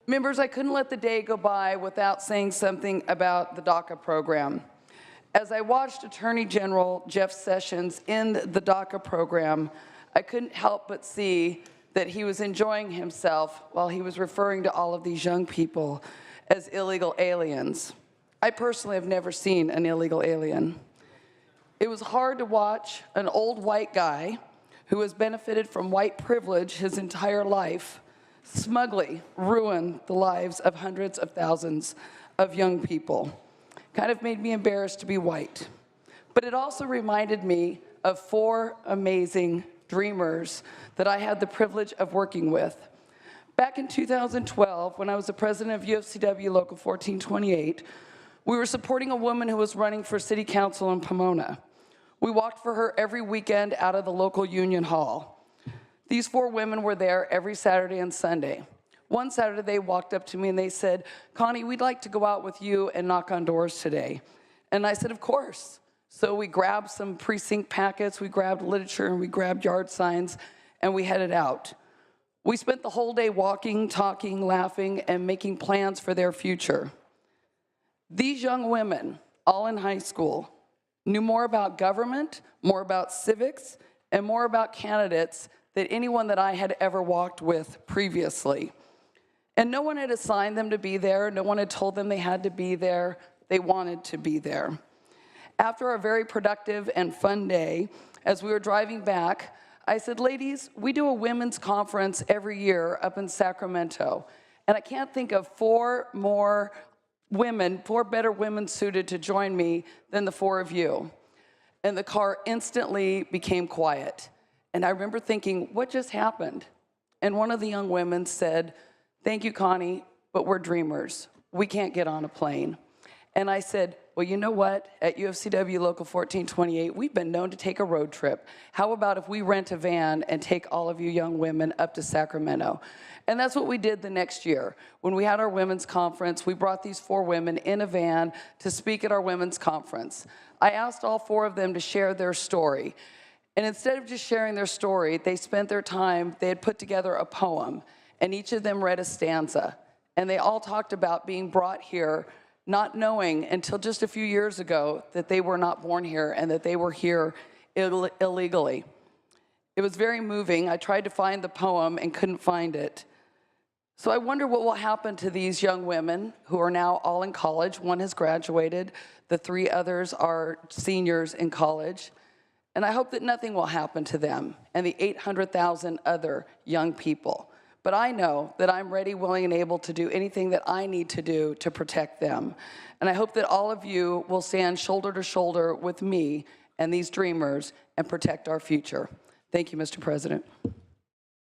Members, I couldn't let the day go by without saying something about the DACA program. As I watched Attorney General Jeff Sessions end the DACA program, I couldn't help but see that he was enjoying himself while he was referring to all of these young people as illegal aliens. I personally have never seen an illegal alien. It was hard to watch an old white guy who has benefited from white privilege his entire life smugly ruin the lives of hundreds of thousands of young people. Kind of made me embarrassed to be white. But it also reminded me of 4 amazing dreamers that I had the privilege of working with. Back in 2012, when I was the president of UFCW Local 1428, we were supporting a woman who was running for city council in Pomona. We walked for her every weekend out of the local union hall. These 4 women were there every Saturday and Sunday. One Saturday, they walked up to me and they said, "Connie, we'd like to go out with you and knock on doors today." And I said, "Of course." So we grabbed some precinct packets, we grabbed literature, and we grabbed yard signs, and we headed out. We spent the whole day walking, talking, laughing, and making plans for their future. These young women, all in high school, knew more about government, more about civics, and more about candidates than anyone that I had ever walked with previously. And no one had assigned them to be there. No one had told them they had to be there. They wanted to be there. After a very productive and fun day, as we were driving back, I said, "Ladies, we do a women's conference every year up in Sacramento, and I can't think of 4 better women suited to join me than the 4 of you." And the car instantly became quiet. And I remember thinking, what just happened? And one of the young women said, "Thank you, Connie, but we're dreamers. We can't get on a plane." And I said, "Well, you know what? At UFCW Local 1428, we've been known to take a road trip. How about if we rent a van and take all of you young women up to Sacramento?" And that's what we did the next year. When we had our women's conference, we brought these 4 women in a van to speak at our women's conference. I asked all 4 of them to share their story. And instead of just sharing their story, they spent their time, they had put together a poem, and each of them read a stanza. And they all talked about being brought here, not knowing until just a few years ago that they were not born here and that they were here illegally. It was very moving. I tried to find the poem and couldn't find it. So I wonder what will happen to these young women who are now all in college. One has graduated. The 3 others are seniors in college. And I hope that nothing will happen to them and the 800,000 other young people. But I know that I'm ready, willing, and able to do anything that I need to do to protect them. And I hope that all of you will stand shoulder to shoulder with me and these dreamers and protect our future. Thank you, Mr. President.